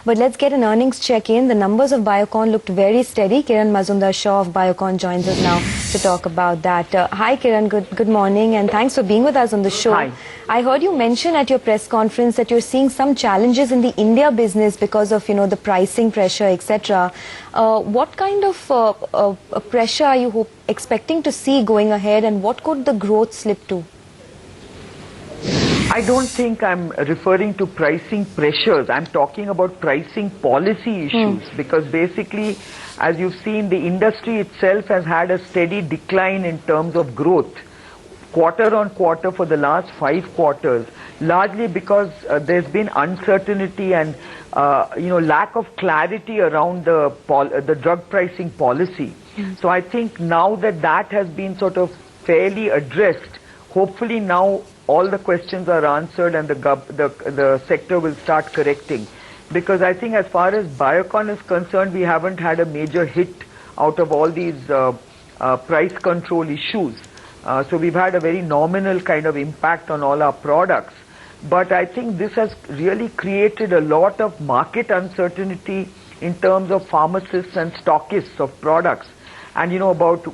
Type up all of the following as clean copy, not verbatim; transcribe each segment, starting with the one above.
But let's get an earnings check-in. The numbers of Biocon looked very steady. Kiran Mazumdar Shaw of Biocon joins us now to talk about that. Hi Kiran, good morning and thanks for being with us on the show. Hi. I heard you mention at your press conference that you're seeing some challenges in the India business because of, the pricing pressure, etc. What kind of pressure are you expecting to see going ahead, and what could the growth slip to? I don't think I'm referring to pricing pressures. I'm talking about pricing policy issues because basically, as you've seen, the industry itself has had a steady decline in terms of growth, quarter on quarter for the last 5 quarters, largely because there's been uncertainty and lack of clarity around the drug pricing policy. So I think now that has been sort of fairly addressed, hopefully now all the questions are answered and the sector will start correcting. Because I think as far as Biocon is concerned, we haven't had a major hit out of all these price control issues. So we've had a very nominal kind of impact on all our products. But I think this has really created a lot of market uncertainty in terms of pharmacists and stockists of products. And about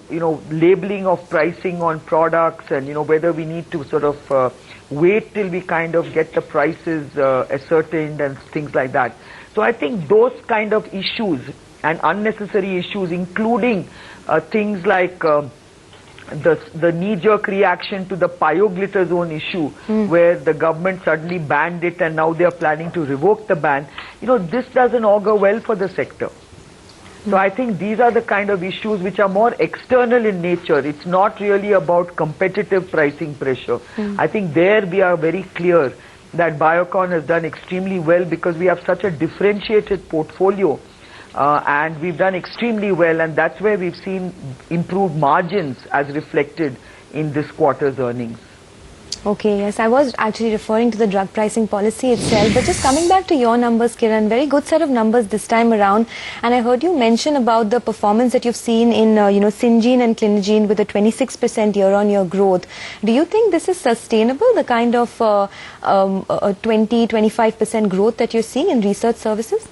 labeling of pricing on products, and whether we need to sort of wait till we kind of get the prices ascertained and things like that. So I think those kind of issues and unnecessary issues, including things like the knee-jerk reaction to the pioglitazone issue, where the government suddenly banned it and now they are planning to revoke the ban. This doesn't augur well for the sector. So I think these are the kind of issues which are more external in nature. It's not really about competitive pricing pressure. I think there we are very clear that Biocon has done extremely well because we have such a differentiated portfolio and we've done extremely well, and that's where we've seen improved margins as reflected in this quarter's earnings. Okay, yes, I was actually referring to the drug pricing policy itself, but just coming back to your numbers, Kiran, very good set of numbers this time around, and I heard you mention about the performance that you've seen in, Syngene and Clinigene with a 26% year-on-year growth. Do you think this is sustainable, the kind of 20-25% growth that you're seeing in research services?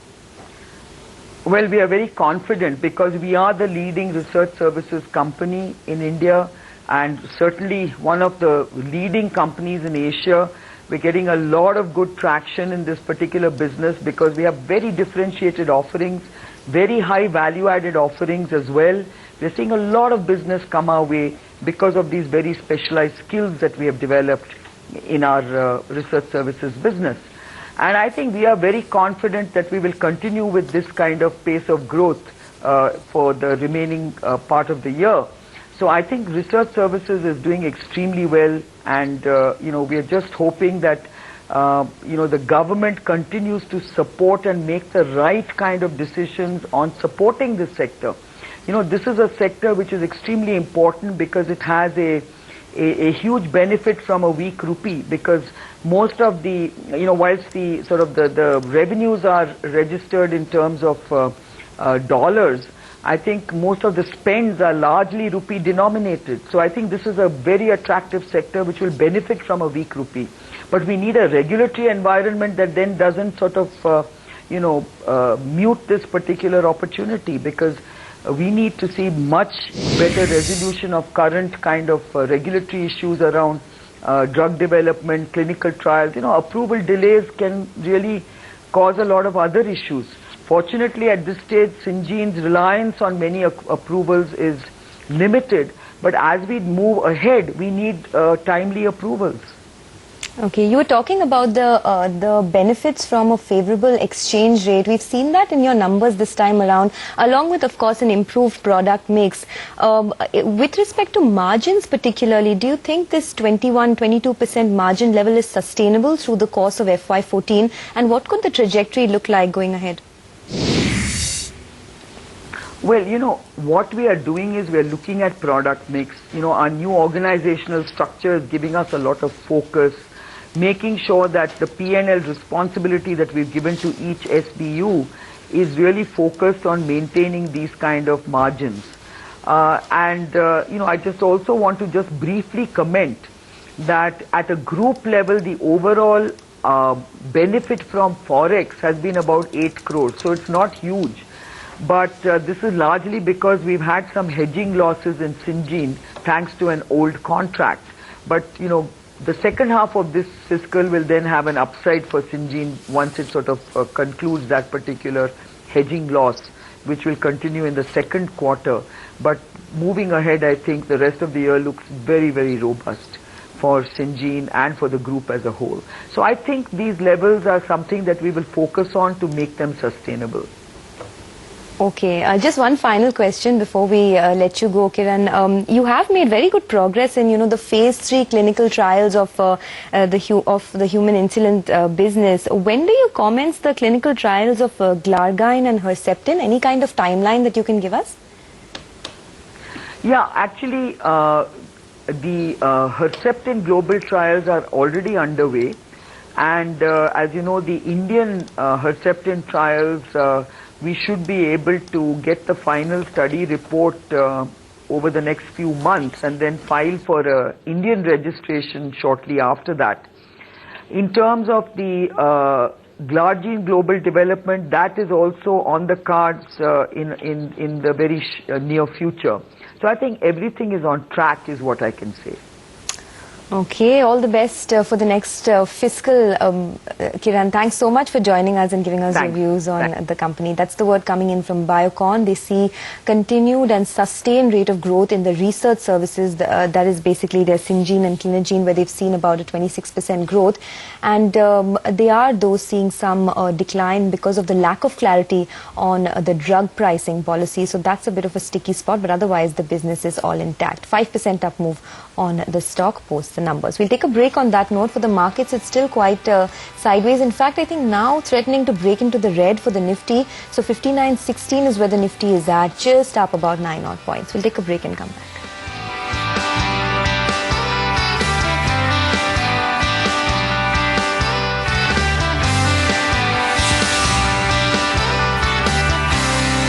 Well, we are very confident because we are the leading research services company in India, and certainly one of the leading companies in Asia. We're getting a lot of good traction in this particular business because we have very differentiated offerings, very high value-added offerings as well. We're seeing a lot of business come our way because of these very specialized skills that we have developed in our research services business. And I think we are very confident that we will continue with this kind of pace of growth for the remaining part of the year. So I think research services is doing extremely well, and we are just hoping that the government continues to support and make the right kind of decisions on supporting this sector. This is a sector which is extremely important because it has a huge benefit from a weak rupee, because most of the whilst the sort of the revenues are registered in terms of dollars, I think most of the spends are largely rupee denominated. So I think this is a very attractive sector which will benefit from a weak rupee. But we need a regulatory environment that then doesn't sort of, mute this particular opportunity, because we need to see much better resolution of current kind of regulatory issues around drug development, clinical trials. Approval delays can really cause a lot of other issues. Fortunately, at this stage, Syngene's reliance on many approvals is limited, but as we move ahead, we need timely approvals. Okay, you were talking about the benefits from a favorable exchange rate. We've seen that in your numbers this time around, along with, of course, an improved product mix. With respect to margins particularly, do you think this 21-22% margin level is sustainable through the course of FY14? And what could the trajectory look like going ahead? Well, what we are doing is we are looking at product mix. Our new organizational structure is giving us a lot of focus, making sure that the P&L responsibility that we've given to each SBU is really focused on maintaining these kind of margins. I just also want to just briefly comment that at a group level, the overall benefit from Forex has been about 8 crores. So it's not huge. But this is largely because we've had some hedging losses in Syngene thanks to an old contract. But, you know, the second half of this fiscal will then have an upside for Syngene once it sort of concludes that particular hedging loss, which will continue in the second quarter. But moving ahead, I think the rest of the year looks very, very robust for Syngene and for the group as a whole. So I think these levels are something that we will focus on to make them sustainable. Okay, just one final question before we let you go, Kiran. You have made very good progress in, the phase 3 clinical trials of the human insulin business. When do you commence the clinical trials of Glargine and Herceptin? Any kind of timeline that you can give us? Yeah, actually, the Herceptin global trials are already underway, and as you know, the Indian Herceptin trials, we should be able to get the final study report over the next few months and then file for Indian registration shortly after that. In terms of the Glargine global development, that is also on the cards in the very near future. So I think everything is on track is what I can say. Okay, all the best for the next fiscal. Kiran, thanks so much for joining us and giving us your views on the company. That's the word coming in from Biocon. They see continued and sustained rate of growth in the research services. That is basically their Syngene and Clinigene, where they've seen about a 26% growth. And they are, though, seeing some decline because of the lack of clarity on the drug pricing policy. So that's a bit of a sticky spot, but otherwise the business is all intact. 5% up move on the stock post the numbers. We'll take a break on that note. For the markets, it's still quite sideways. In fact, I think now threatening to break into the red for the Nifty. So 59.16 is where the Nifty is at, just up about 9 odd points. We'll take a break and come back.